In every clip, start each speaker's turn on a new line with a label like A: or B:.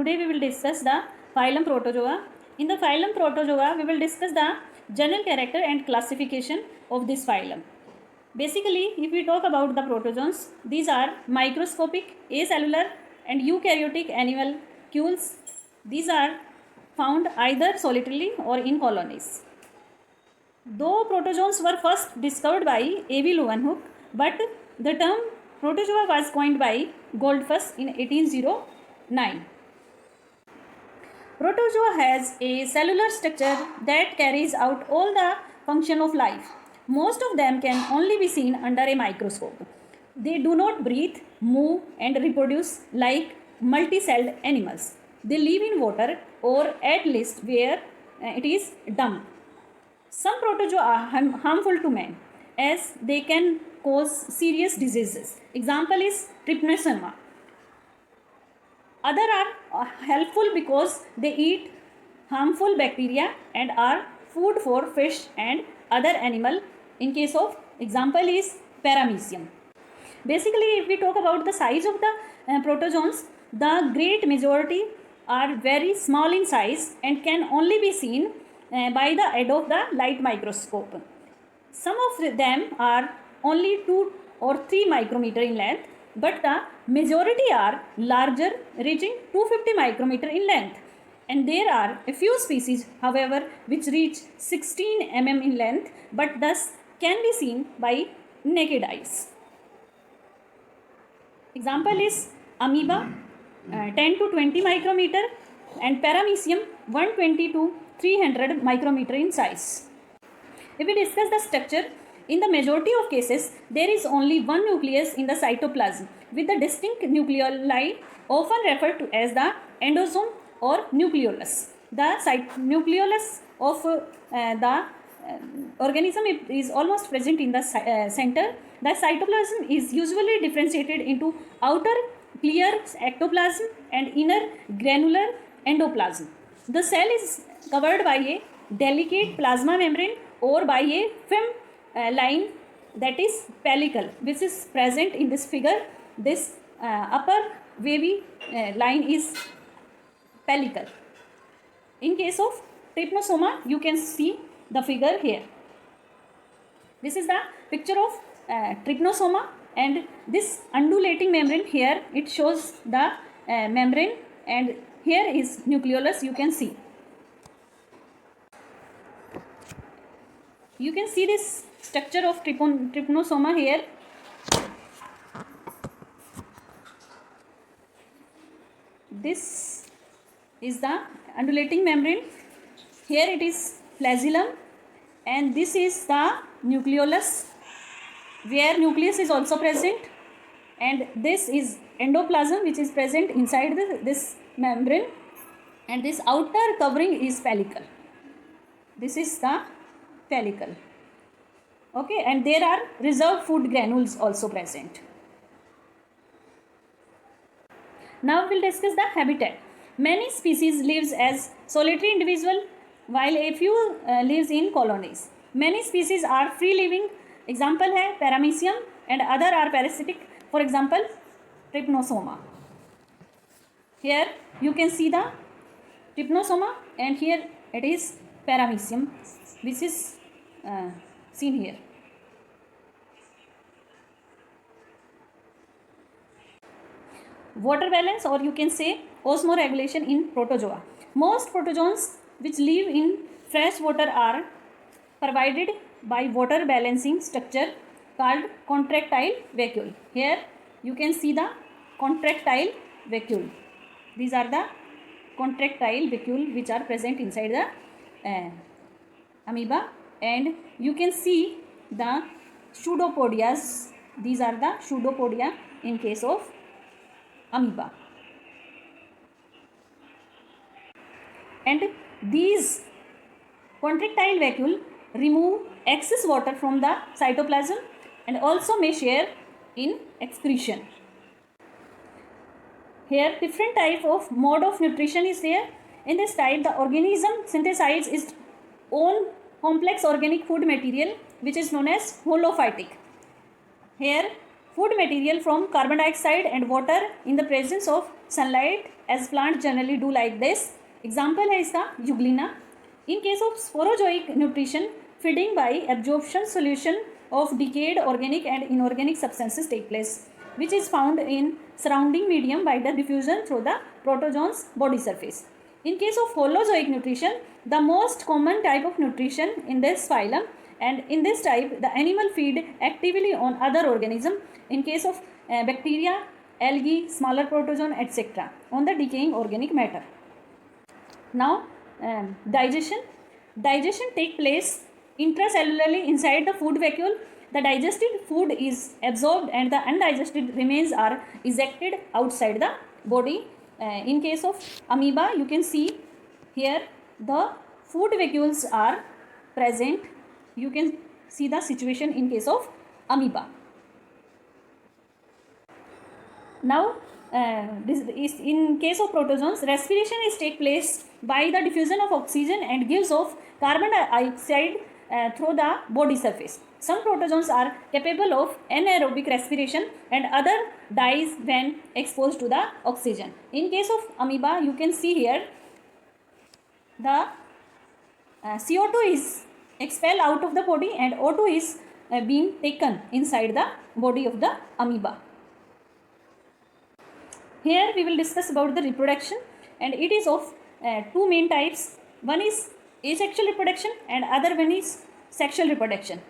A: Today we will discuss the phylum Protozoa. In the phylum Protozoa, we will discuss the general character and classification of this phylum. Basically, if we talk about the protozoans, these are microscopic, acellular and eukaryotic animalcules. These are found either solitarily or in colonies. Though protozoans were first discovered by A.V. Leeuwenhoek, but the term protozoa was coined by Goldfuss in 1809. Protozoa has a cellular structure that carries out all the function of life. Most of them can only be seen under a microscope. They do not breathe, move and reproduce like multi-celled animals. They live in water or at least where it is damp. Some protozoa are harmful to man as they can cause serious diseases. Example is Trypanosoma. Other are helpful because they eat harmful bacteria and are food for fish and other animal. In case of example is Paramecium. Basically, if we talk about the size of the protozoans, the great majority are very small in size and can only be seen by the aid of the light microscope. Some of them are only 2 or 3 micrometer in length, but the majority are larger, reaching 250 micrometer in length. And there are a few species, however, which reach 16 mm in length, but thus can be seen by naked eyes. Example is amoeba, 10 to 20 micrometer, and Paramecium, 120 to 300 micrometer in size. If we discuss the structure, in the majority of cases, there is only one nucleus in the cytoplasm with the distinct nucleoli, often referred to as the endosome or nucleolus. The nucleolus of the organism is almost present in the center. The cytoplasm is usually differentiated into outer clear ectoplasm and inner granular endoplasm. The cell is covered by a delicate plasma membrane or by a film line that is pellicle, which is present in this figure. This upper wavy line is pellicle. In case of Trypanosoma, you can see the figure here. This is the picture of Trypanosoma, and this undulating membrane here, it shows the membrane, and here is nucleolus, you can see. You can see this structure of Trypanosoma here. This is the undulating membrane. Here it is flagellum, and this is the nucleolus, where nucleus is also present, and this is endoplasm, which is present inside this membrane, and this outer covering is pellicle. This is the pellicle. Okay, and there are reserved food granules also present. Now we will discuss the habitat. Many species lives as solitary individual, while a few lives in colonies. Many species are free living. Example है Paramecium, and other are parasitic. For example, Trypanosoma. Here you can see the Trypanosoma, and here it is Paramecium, which is seen here. Water balance, or you can say osmoregulation in protozoa. Most protozoans which live in fresh water are provided by water balancing structure called contractile vacuole. Here you can see the contractile vacuole. These are the contractile vacuole which are present inside the amoeba, and you can see the pseudopodias. These are the pseudopodia in case of amoeba. And these contractile vacuole remove excess water from the cytoplasm and also may share in excretion. Here different type of mode of nutrition is there. In this type, the organism synthesizes its own complex organic food material, which is known as holophytic. Here food material from carbon dioxide and water in the presence of sunlight, as plants generally do like this. Example है इसका euglena. In case of sporozoic nutrition, feeding by absorption solution of decayed organic and inorganic substances take place, which is found in surrounding medium by the diffusion through the protozoon's body surface. In case of holozoic nutrition, the most common type of nutrition in this phylum, and in this type the animal feed actively on other organism. In case of bacteria, algae, smaller protozoan, etc. on the decaying organic matter. Now digestion. Digestion take place intracellularly inside the food vacuole. The digested food is absorbed and the undigested remains are ejected outside the body. In case of amoeba, you can see here the food vacuoles are present. You can see the situation in case of amoeba. Now this is in case of protozoans, respiration is take place by the diffusion of oxygen and gives off carbon dioxide through the body surface. Some protozoans are capable of anaerobic respiration and other dies when exposed to the oxygen. In case of amoeba, you can see here the CO2 is expelled out of the body and O2 is being taken inside the body of the amoeba. Here we will discuss about the reproduction, and it is of two main types. One is asexual reproduction and other one is sexual reproduction.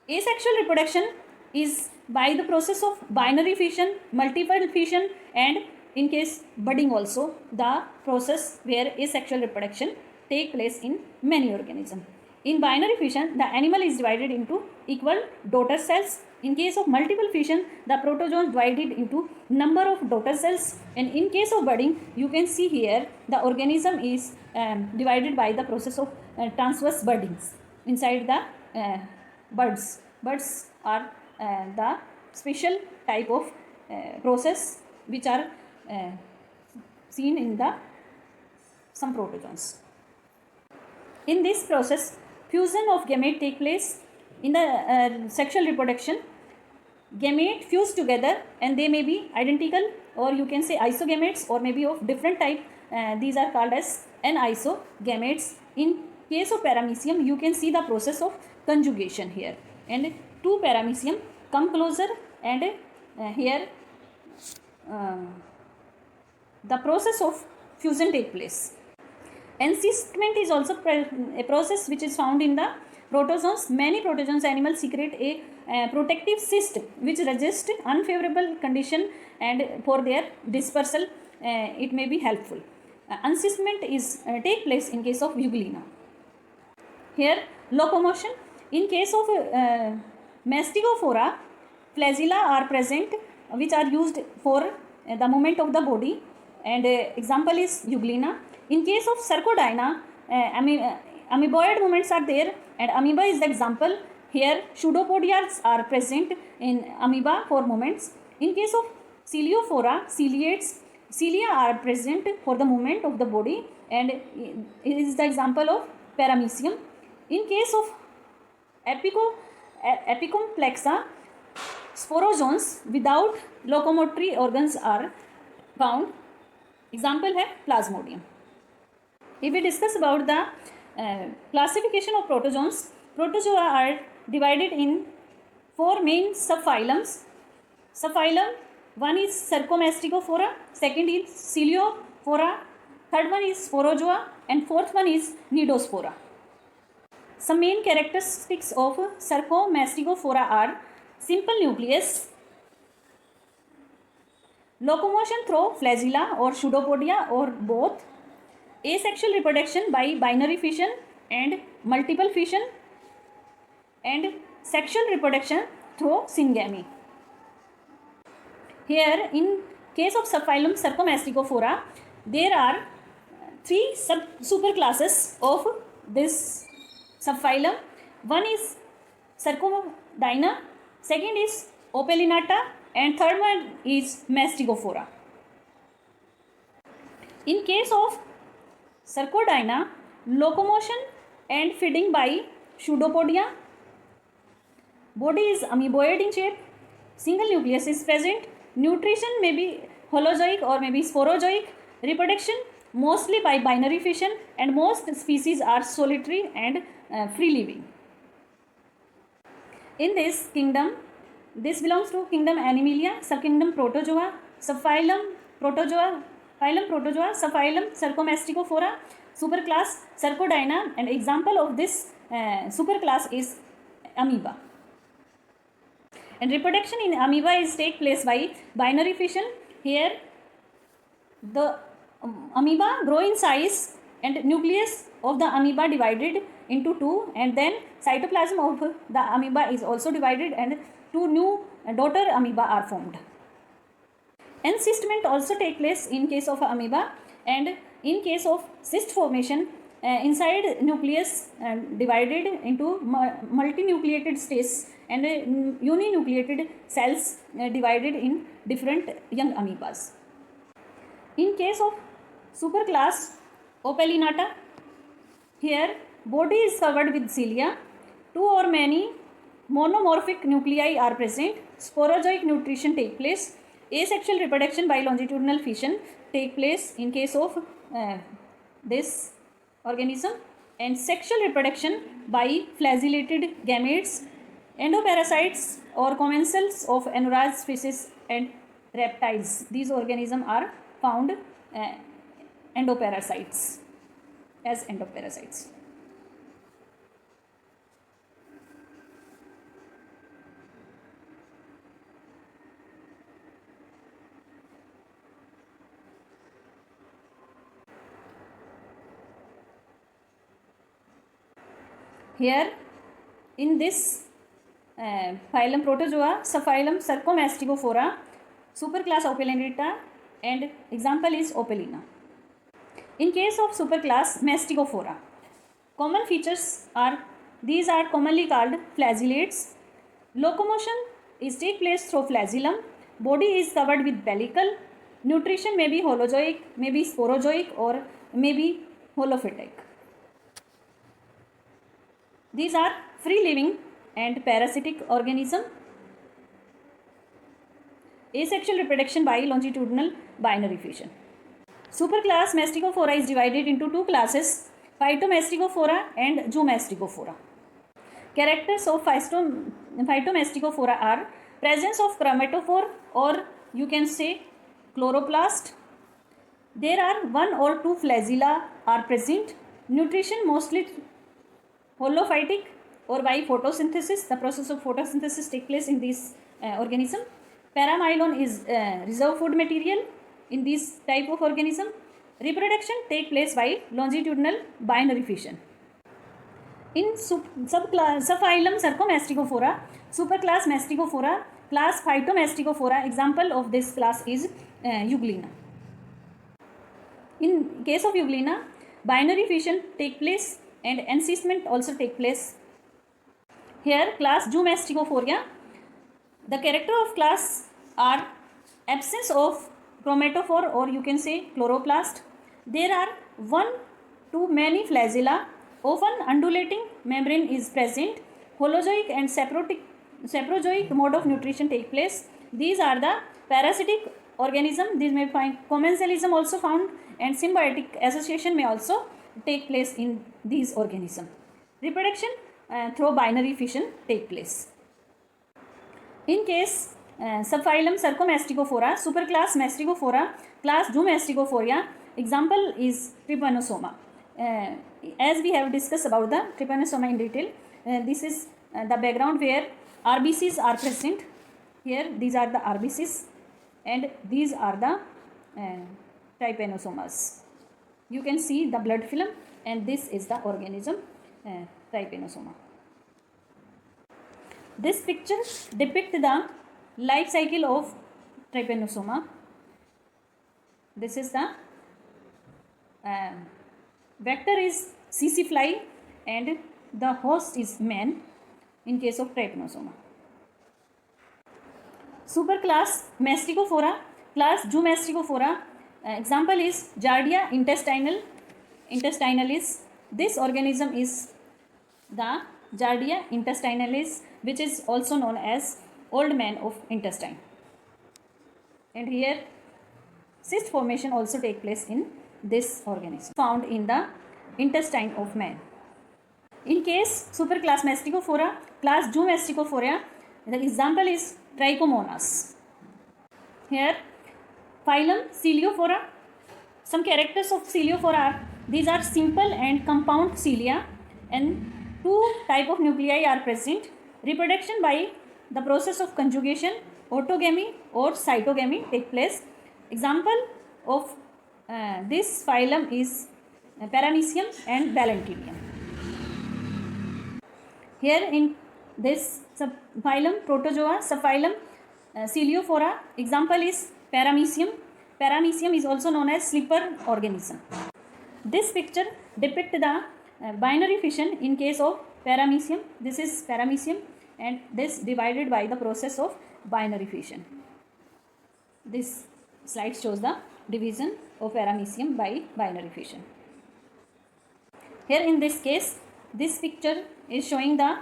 A: Asexual reproduction is by the process of binary fission, multiple fission, and in case budding also, the process where asexual reproduction take place in many organisms. In binary fission, the animal is divided into equal daughter cells. In case of multiple fission, the protozoan divided into number of daughter cells, and in case of budding, you can see here the organism is divided by the process of transverse buddings inside the buds. Buds are the special type of process which are seen in the some protozoans. In this process, fusion of gamete take place. In the sexual reproduction, gamete fuse together and they may be identical, or you can say isogametes, or maybe of different type. These are called as anisogametes. In case of paramecium, you can see the process of conjugation here, and two paramecium come closer, and here the process of fusion take place. Encystment is also a process which is found in the protozoans. Many protozoans animals secrete a protective cyst which resists unfavorable condition, and for their dispersal it may be helpful. Encystment is take place in case of euglena. Here locomotion. In case of Mastigophora, flagella are present which are used for the movement of the body, and example is euglena. In case of Sarcodina, amoeboid movements are there, and amoeba is the example. Here pseudopodias are present in amoeba for movements. In case of Coeliophora, cilia are present for the movement of the body, and it is the example of paramecium. In case of Epicomplexa, sporozoans without locomotory organs are found. Example है Plasmodium. If we discuss about the classification of protozoans, protozoa are divided in four main subphylums. Subphylum one is Cercomastigophora, second is Coeliophora, third one is Sporozoa, and fourth one is Nidospora. Some main characteristics of Cercomastigophora are simple nucleus, locomotion through flagella or pseudopodia or both, asexual reproduction by binary fission and multiple fission, and sexual reproduction through syngamy. Here in case of subphylum Cercomastigophora, there are three superclasses of this subphylum. One is Cercodina, second is Opellinata, and third one is Mastigophora. In case of Cercodina, locomotion and feeding by pseudopodia, body is amoeboid in shape, single nucleus is present. Nutrition may be holozoic or may be sporozoic. Reproduction mostly by binary fission, and most species are solitary and free living. In this kingdom, this belongs to kingdom Animalia, subkingdom Protozoa, subphylum Protozoa, phylum Protozoa, subphylum Cercomasticophora, superclass Cercodyna, and example of this superclass is amoeba. And reproduction in amoeba is take place by binary fission. Here the amoeba grow in size and nucleus of the amoeba divided into two, and then cytoplasm of the amoeba is also divided and two new daughter amoeba are formed. Encystment also take place in case of amoeba, and in case of cyst formation inside nucleus divided into multinucleated states and uninucleated cells divided in different young amoebas. In case of superclass Opellinata, here body is covered with cilia, two or many monomorphic nuclei are present, sporozoic nutrition take place, asexual reproduction by longitudinal fission take place in case of this organism, and sexual reproduction by flagellated gametes, endoparasites or commensals of Anorage species and reptiles. These organisms are found endoparasites as endoparasites. Here in this phylum Protozoa, subphylum Cercomasticophora, superclass Opellinata, and example is Opellina. In case of superclass Masticophora, common features are, these are commonly called flagellates. Locomotion is take place through flagellum. Body is covered with pellicle. Nutrition may be holozoic, may be sporozoic, or may be holophytic. These are free living and parasitic organism. Asexual reproduction by longitudinal binary fission. Superclass Masticophora is divided into two classes, Phytomasticophora and Zoomasticophora. Characters of Phytomasticophora are presence of chromatophore, or you can say chloroplast. There are one or two flagella are present. Nutrition mostly holophytic or by photosynthesis. The process of photosynthesis takes place in this organism. Paramylon is reserve food material in this type of organism. Reproduction take place by longitudinal binary fission. In subphylum Cercomasticophora, superclass Masticophora, class Phytomasticophora, example of this class is Euglena. In case of Euglena, binary fission take place and encystment also take place. Here class Zoomasticophoria, the character of class are absence of chromatophore, or you can say chloroplast. There are one to many flagella, often undulating membrane is present. Holozoic and saprozoic mode of nutrition take place. These are the parasitic organism. These may find commensalism also found, and symbiotic association may also take place in these organisms. Reproduction through binary fission take place. In case subphylum Cercomasticophora, superclass Masticophora, class Zoomasticophoria, example is Trypanosoma. As we have discussed about the Trypanosoma in detail, this is the background where RBCs are present. Here these are the RBCs and these are the Trypanosomas. You can see the blood film, and this is the organism Trypanosoma. This picture depicts the life cycle of Trypanosoma. This is the vector is CC fly and the host is man in case of Trypanosoma. Superclass Masticophora, class Zoomasticophora, example is Giardia intestinalis. This organism is the Giardia intestinalis, which is also known as old man of intestine. And here cyst formation also take place in this organism found in the intestine of man. In case superclass Masticophora, class Zoo Masticophora, the example is Trichomonas. Here phylum Coeliophora. Some characters of Coeliophora are, these are simple and compound cilia, and two type of nuclei are present. Reproduction by the process of conjugation, autogamy or cytogamy take place. Example of this phylum is Paramecium and Balantidium. Here in this subphylum Protozoa, subphylum Coeliophora, example is Paramecium. Paramecium is also known as slipper organism. This picture depicts the binary fission in case of Paramecium. This is Paramecium and this divided by the process of binary fission. This slide shows the division of Paramecium by binary fission. Here in this case, this picture is showing the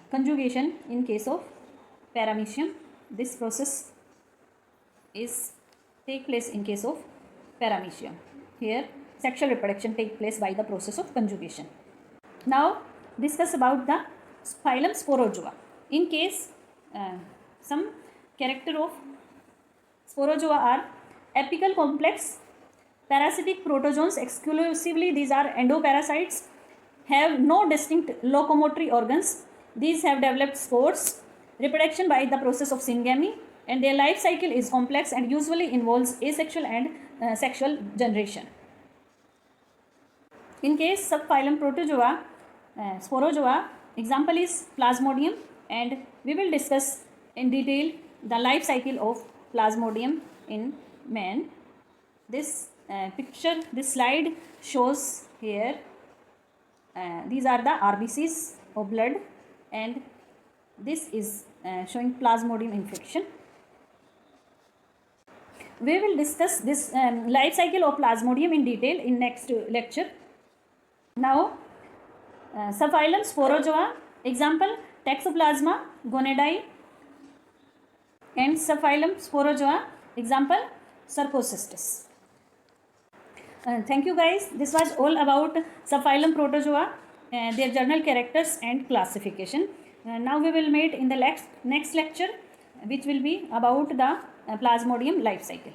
A: conjugation in case of Paramecium. This process is take place in case of Paramecium. Here sexual reproduction take place by the process of conjugation. Now discuss about the phylum Sporozoa. In case some character of Sporozoa are apical complex, parasitic protozoans exclusively, these are endoparasites, have no distinct locomotory organs. These have developed spores, reproduction by the process of syngamy, and their life cycle is complex and usually involves asexual and sexual generation. In case subphylum Protozoa, Sporozoa, example is Plasmodium, and we will discuss in detail the life cycle of Plasmodium in man. This picture, this slide shows here, these are the RBCs of blood, and this is showing Plasmodium infection. We will discuss this life cycle of Plasmodium in detail in next lecture. Now, subphylum Sporozoa, example Toxoplasma gonadae, and subphylum Sporozoa, example Sarcocystis. Thank you guys. This was all about subphylum Protozoa, their general characters and classification. Now we will meet in the next lecture, which will be about the Plasmodium life cycle.